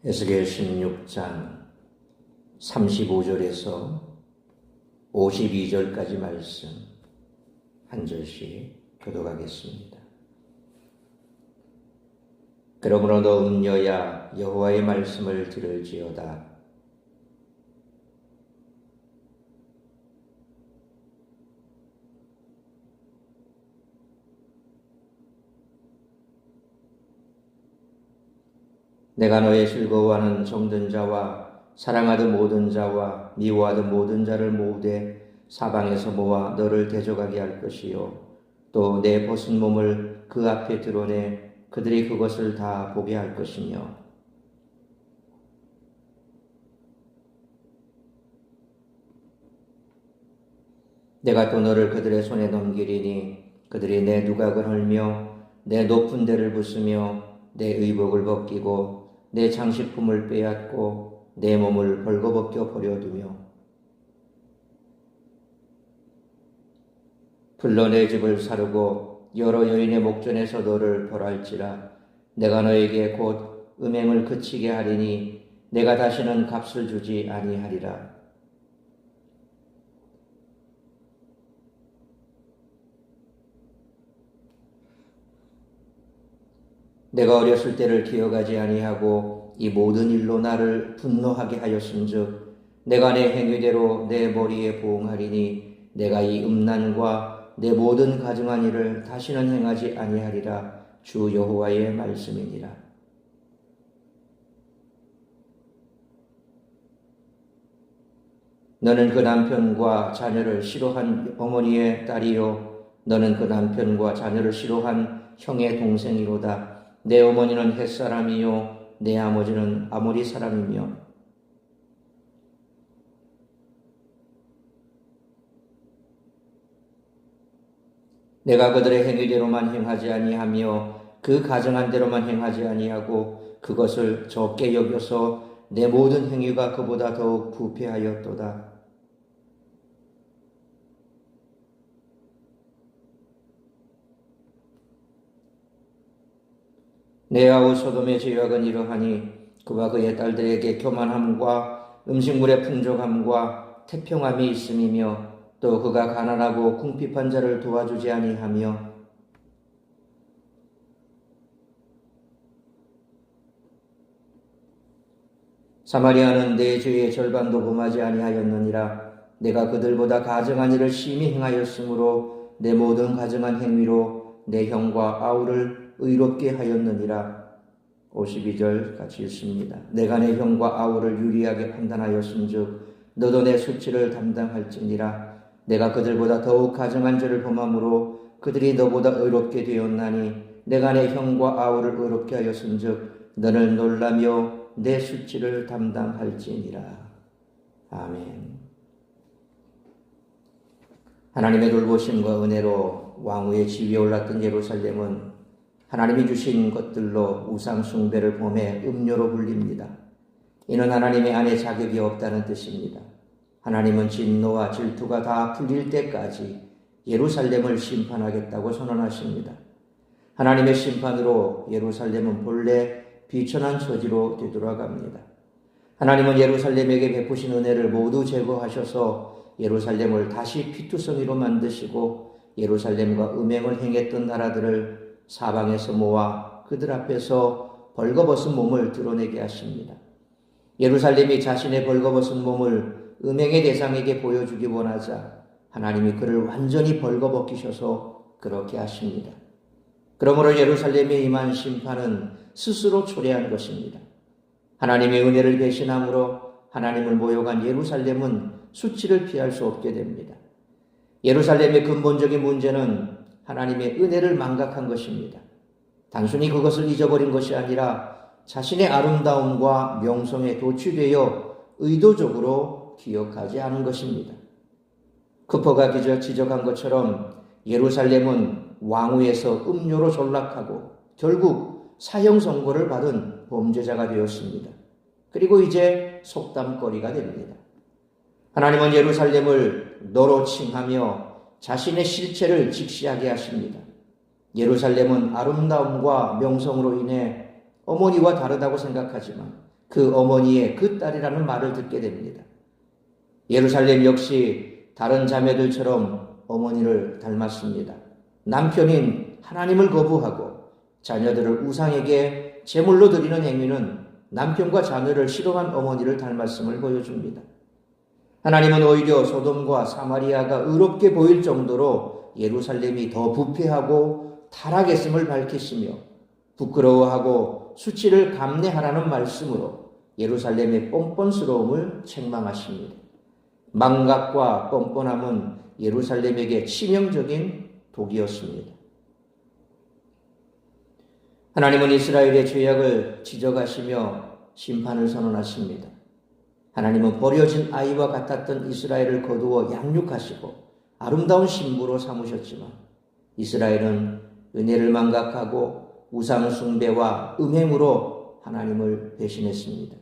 에스겔 16장 35절에서 52절까지 말씀 한 절씩 교독하겠습니다. 그러므로 너 음녀야 여호와의 말씀을 들을지어다. 내가 너의 즐거워하는 정든 자와 사랑하던 모든 자와 미워하던 모든 자를 모으되 사방에서 모아 너를 대적하게 할 것이요 또 내 벗은 몸을 그 앞에 드러내 그들이 그것을 다 보게 할 것이며 내가 또 너를 그들의 손에 넘기리니 그들이 내 누각을 헐며 내 높은 데를 부수며 내 의복을 벗기고 내 장식품을 빼앗고 내 몸을 벌거벗겨 버려두며 불로 내 집을 사르고 여러 여인의 목전에서 너를 벌할지라. 내가 너에게 곧 음행을 그치게 하리니 내가 다시는 값을 주지 아니하리라. 내가 어렸을 때를 기억하지 아니하고 이 모든 일로 나를 분노하게 하였은즉 내가 내 행위대로 내 머리에 보응하리니 내가 이 음란과 내 모든 가증한 일을 다시는 행하지 아니하리라. 주 여호와의 말씀이니라. 너는 그 남편과 자녀를 싫어한 어머니의 딸이요 너는 그 남편과 자녀를 싫어한 형의 동생이로다. 내 어머니는 헷사람이요 내 아버지는 아모리 사람이며 내가 그들의 행위대로만 행하지 아니하며 그 가정한 대로만 행하지 아니하고 그것을 적게 여겨서 내 모든 행위가 그보다 더욱 부패하였도다. 내 아우 소돔의 죄악은 이러하니 그와 그의 딸들에게 교만함과 음식물의 풍족함과 태평함이 있음이며 또 그가 가난하고 궁핍한 자를 도와주지 아니하며 사마리아는 내 죄의 절반도 범하지 아니하였느니라. 내가 그들보다 가증한 일을 심히 행하였으므로 내 모든 가증한 행위로 내 형과 아우를 의롭게 하였느니라. 52절 같이 읽습니다. 내가 내 형과 아우를 유리하게 판단하였은즉 너도 내 수치를 담당할지니라. 내가 그들보다 더욱 가증한 죄를 범함으로 그들이 너보다 의롭게 되었나니 내가 내 형과 아우를 의롭게 하였은즉 너는 놀라며 내 수치를 담당할지니라. 아멘. 하나님의 돌보심과 은혜로 왕위의 지위에 올랐던 예루살렘은 하나님이 주신 것들로 우상 숭배를 범해 음료로 불립니다. 이는 하나님의 안에 자격이 없다는 뜻입니다. 하나님은 진노와 질투가 다 풀릴 때까지 예루살렘을 심판하겠다고 선언하십니다. 하나님의 심판으로 예루살렘은 본래 비천한 처지로 되돌아갑니다. 하나님은 예루살렘에게 베푸신 은혜를 모두 제거하셔서 예루살렘을 다시 피투성이로 만드시고 예루살렘과 음행을 행했던 나라들을 사방에서 모아 그들 앞에서 벌거벗은 몸을 드러내게 하십니다. 예루살렘이 자신의 벌거벗은 몸을 음행의 대상에게 보여주기 원하자 하나님이 그를 완전히 벌거벗기셔서 그렇게 하십니다. 그러므로 예루살렘에 임한 심판은 스스로 초래한 것입니다. 하나님의 은혜를 배신함으로 하나님을 모욕한 예루살렘은 수치를 피할 수 없게 됩니다. 예루살렘의 근본적인 문제는 하나님의 은혜를 망각한 것입니다. 단순히 그것을 잊어버린 것이 아니라 자신의 아름다움과 명성에 도취되어 의도적으로 기억하지 않은 것입니다. 크퍼가 지적한 것처럼 예루살렘은 왕위에서 음료로 전락하고 결국 사형 선고를 받은 범죄자가 되었습니다. 그리고 이제 속담거리가 됩니다. 하나님은 예루살렘을 너로 칭하며 자신의 실체를 직시하게 하십니다. 예루살렘은 아름다움과 명성으로 인해 어머니와 다르다고 생각하지만 그 어머니의 그 딸이라는 말을 듣게 됩니다. 예루살렘 역시 다른 자매들처럼 어머니를 닮았습니다. 남편인 하나님을 거부하고 자녀들을 우상에게 제물로 드리는 행위는 남편과 자녀를 싫어한 어머니를 닮았음을 보여줍니다. 하나님은 오히려 소돔과 사마리아가 의롭게 보일 정도로 예루살렘이 더 부패하고 타락했음을 밝히시며 부끄러워하고 수치를 감내하라는 말씀으로 예루살렘의 뻔뻔스러움을 책망하십니다. 망각과 뻔뻔함은 예루살렘에게 치명적인 독이었습니다. 하나님은 이스라엘의 죄악을 지적하시며 심판을 선언하십니다. 하나님은 버려진 아이와 같았던 이스라엘을 거두어 양육하시고 아름다운 신부로 삼으셨지만 이스라엘은 은혜를 망각하고 우상 숭배와 음행으로 하나님을 배신했습니다.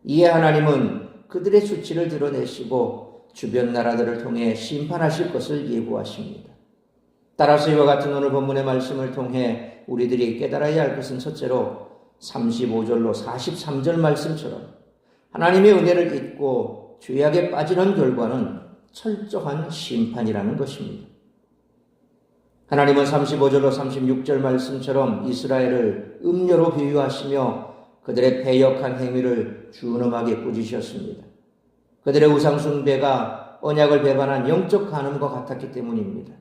이에 하나님은 그들의 수치를 드러내시고 주변 나라들을 통해 심판하실 것을 예고하십니다. 따라서 이와 같은 오늘 본문의 말씀을 통해 우리들이 깨달아야 할 것은 첫째로 35절로 43절 말씀처럼 하나님의 은혜를 잊고 죄악에 빠지는 결과는 철저한 심판이라는 것입니다. 하나님은 35절로 36절 말씀처럼 이스라엘을 음녀로 비유하시며 그들의 패역한 행위를 준엄하게 꾸짖으셨습니다. 그들의 우상 숭배가 언약을 배반한 영적 간음과 같았기 때문입니다.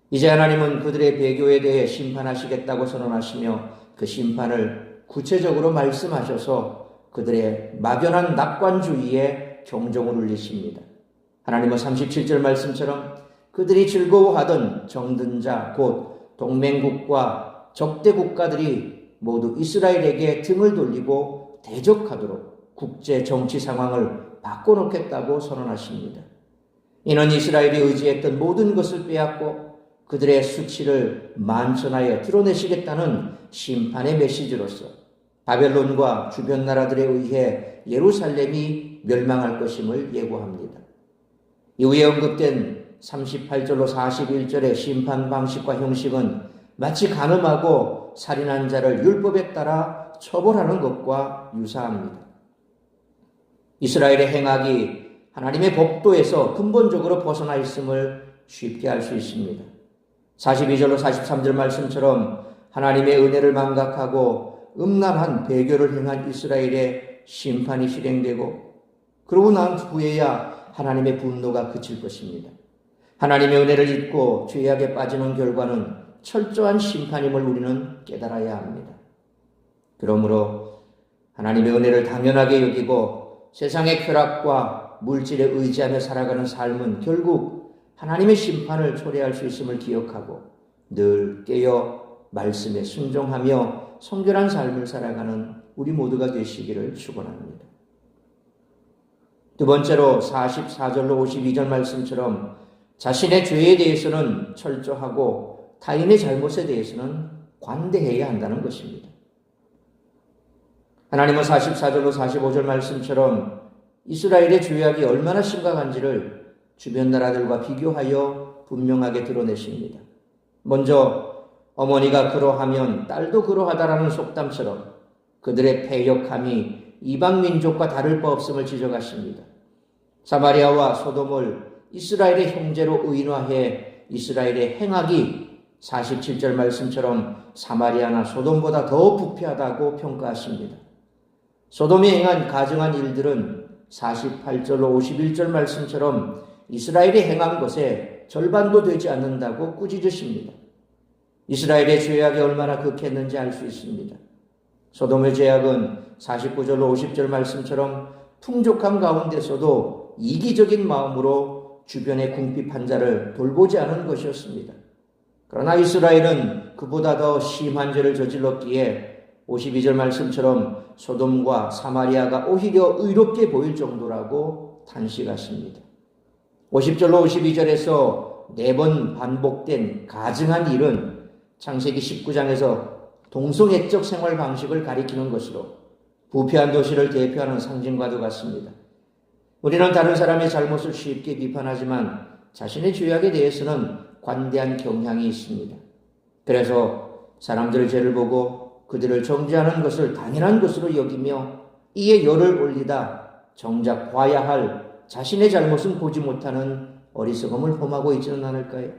이제 하나님은 그들의 배교에 대해 심판하시겠다고 선언하시며 그 심판을 구체적으로 말씀하셔서 그들의 막연한 낙관주의에 경종을 울리십니다. 하나님은 37절 말씀처럼 그들이 즐거워하던 정든자 곧 동맹국과 적대 국가들이 모두 이스라엘에게 등을 돌리고 대적하도록 국제 정치 상황을 바꿔놓겠다고 선언하십니다. 이는 이스라엘이 의지했던 모든 것을 빼앗고 그들의 수치를 만천하에 드러내시겠다는 심판의 메시지로서 바벨론과 주변 나라들에 의해 예루살렘이 멸망할 것임을 예고합니다. 이후에 언급된 38절로 41절의 심판 방식과 형식은 마치 간음하고 살인한 자를 율법에 따라 처벌하는 것과 유사합니다. 이스라엘의 행악이 하나님의 법도에서 근본적으로 벗어나 있음을 쉽게 알 수 있습니다. 42절로 43절 말씀처럼 하나님의 은혜를 망각하고 음란한 배교를 행한 이스라엘의 심판이 실행되고 그러고 난 후에야 하나님의 분노가 그칠 것입니다. 하나님의 은혜를 잊고 죄악에 빠지는 결과는 철저한 심판임을 우리는 깨달아야 합니다. 그러므로 하나님의 은혜를 당연하게 여기고 세상의 쾌락과 물질에 의지하며 살아가는 삶은 결국 하나님의 심판을 초래할 수 있음을 기억하고 늘 깨어 말씀에 순종하며 성결한 삶을 살아가는 우리 모두가 되시기를 축원합니다. 두 번째로 44절로 52절 말씀처럼 자신의 죄에 대해서는 철저하고 타인의 잘못에 대해서는 관대해야 한다는 것입니다. 하나님은 44절로 45절 말씀처럼 이스라엘의 죄악이 얼마나 심각한지를 주변 나라들과 비교하여 분명하게 드러내십니다. 먼저 어머니가 그러하면 딸도 그러하다라는 속담처럼 그들의 패역함이 이방 민족과 다를 바 없음을 지적하십니다. 사마리아와 소돔을 이스라엘의 형제로 의인화해 이스라엘의 행악이 47절 말씀처럼 사마리아나 소돔보다 더 부패하다고 평가하십니다. 소돔이 행한 가증한 일들은 48절로 51절 말씀처럼 이스라엘이 행한 것에 절반도 되지 않는다고 꾸짖으십니다. 이스라엘의 죄악이 얼마나 극했는지 알 수 있습니다. 소돔의 죄악은 49절로 50절 말씀처럼 풍족한 가운데서도 이기적인 마음으로 주변의 궁핍한 자를 돌보지 않은 것이었습니다. 그러나 이스라엘은 그보다 더 심한 죄를 저질렀기에 52절 말씀처럼 소돔과 사마리아가 오히려 의롭게 보일 정도라고 탄식하십니다. 50절로 52절에서 4번 반복된 가증한 일은 창세기 19장에서 동성애적 생활 방식을 가리키는 것으로 부패한 도시를 대표하는 상징과도 같습니다. 우리는 다른 사람의 잘못을 쉽게 비판하지만 자신의 죄악에 대해서는 관대한 경향이 있습니다. 그래서 사람들의 죄를 보고 그들을 정죄하는 것을 당연한 것으로 여기며 이에 열을 올리다 정작 봐야 할 자신의 잘못은 보지 못하는 어리석음을 범하고 있지는 않을까요?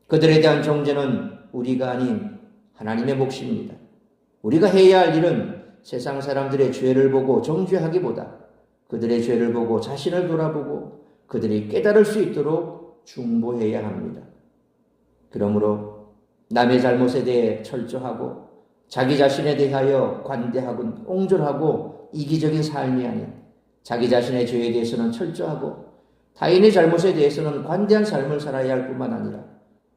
그들에 대한 정죄는 우리가 아닌 하나님의 몫입니다. 우리가 해야 할 일은 세상 사람들의 죄를 보고 정죄하기보다 그들의 죄를 보고 자신을 돌아보고 그들이 깨달을 수 있도록 중보해야 합니다. 그러므로 남의 잘못에 대해 철저하고 자기 자신에 대하여 관대하고 옹졸하고 이기적인 삶이 아닌 자기 자신의 죄에 대해서는 철저하고 타인의 잘못에 대해서는 관대한 삶을 살아야 할 뿐만 아니라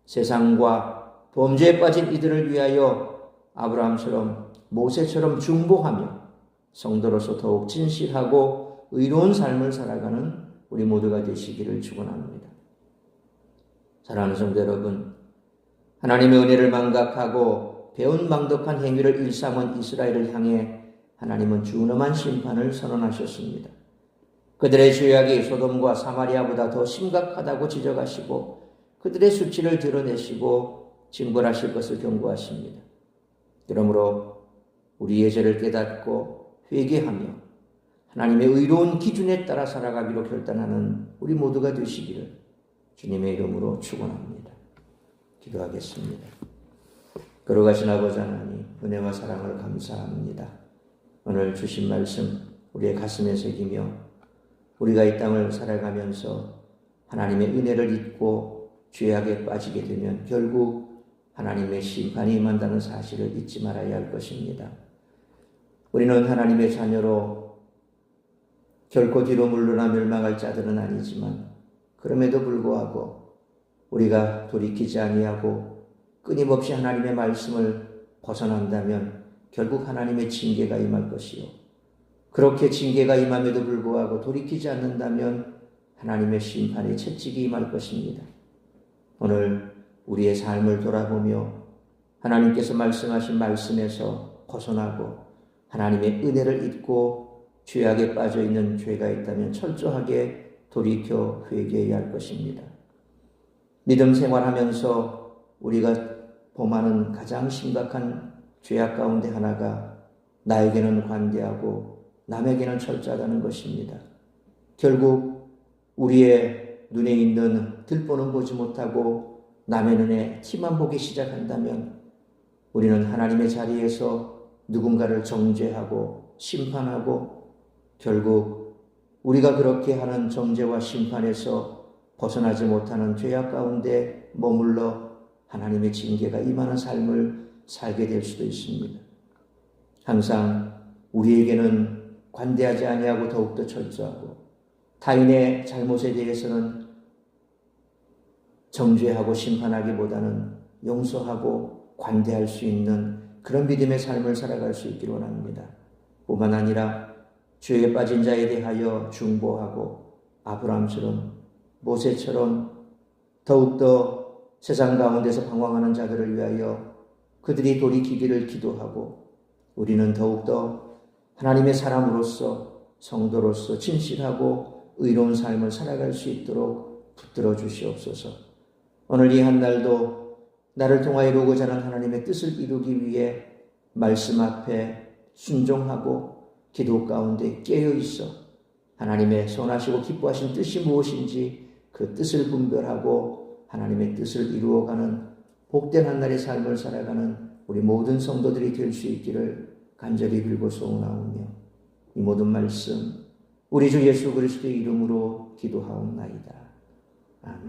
세상과 범죄에 빠진 이들을 위하여 아브라함처럼 모세처럼 중보하며 성도로서 더욱 진실하고 의로운 삶을 살아가는 우리 모두가 되시기를 축원합니다. 사랑하는 성도 여러분, 하나님의 은혜를 망각하고 배은망덕한 행위를 일삼은 이스라엘을 향해 하나님은 준엄한 심판을 선언하셨습니다. 그들의 죄악이 소돔과 사마리아보다 더 심각하다고 지적하시고 그들의 수치를 드러내시고 징벌하실 것을 경고하십니다. 그러므로 우리의 죄를 깨닫고 회개하며 하나님의 의로운 기준에 따라 살아가기로 결단하는 우리 모두가 되시기를 주님의 이름으로 축원합니다. 기도하겠습니다. 거룩하신 아버지 하나님, 은혜와 사랑을 감사합니다. 오늘 주신 말씀 우리의 가슴에 새기며 우리가 이 땅을 살아가면서 하나님의 은혜를 잊고 죄악에 빠지게 되면 결국 하나님의 심판이 임한다는 사실을 잊지 말아야 할 것입니다. 우리는 하나님의 자녀로 결코 뒤로 물러나 멸망할 자들은 아니지만 그럼에도 불구하고 우리가 돌이키지 아니하고 끊임없이 하나님의 말씀을 벗어난다면 결국 하나님의 징계가 임할 것이요. 그렇게 징계가 임함에도 불구하고 돌이키지 않는다면 하나님의 심판의 채찍이 임할 것입니다. 오늘 우리의 삶을 돌아보며 하나님께서 말씀하신 말씀에서 벗어나고 하나님의 은혜를 잊고 죄악에 빠져있는 죄가 있다면 철저하게 돌이켜 회개해야 할 것입니다. 믿음 생활하면서 우리가 범하는 가장 심각한 죄악 가운데 하나가 나에게는 관대하고 남에게는 철저하다는 것입니다. 결국 우리의 눈에 있는 들보는 보지 못하고 남의 눈에 티만 보기 시작한다면 우리는 하나님의 자리에서 누군가를 정죄하고 심판하고 결국 우리가 그렇게 하는 정죄와 심판에서 벗어나지 못하는 죄악 가운데 머물러 하나님의 징계가 임하는 삶을 살게 될 수도 있습니다. 항상 우리에게는 관대하지 아니하고 더욱더 철저하고 타인의 잘못에 대해서는 정죄하고 심판하기보다는 용서하고 관대할 수 있는 그런 믿음의 삶을 살아갈 수 있기를 원합니다. 뿐만 아니라 죄에 빠진 자에 대하여 중보하고 아브라함처럼 모세처럼 더욱더 세상 가운데서 방황하는 자들을 위하여 그들이 돌이키기를 기도하고 우리는 더욱더 하나님의 사람으로서 성도로서 진실하고 의로운 삶을 살아갈 수 있도록 붙들어 주시옵소서. 오늘 이 한 날도 나를 통하여 이루고자 하는 하나님의 뜻을 이루기 위해 말씀 앞에 순종하고 기도 가운데 깨어 있어 하나님의 선하시고 기뻐하신 뜻이 무엇인지 그 뜻을 분별하고 하나님의 뜻을 이루어가는 복된 한 날의 삶을 살아가는 우리 모든 성도들이 될 수 있기를 간절히 빌고 소원하오며 이 모든 말씀 우리 주 예수 그리스도의 이름으로 기도하옵나이다. 아멘.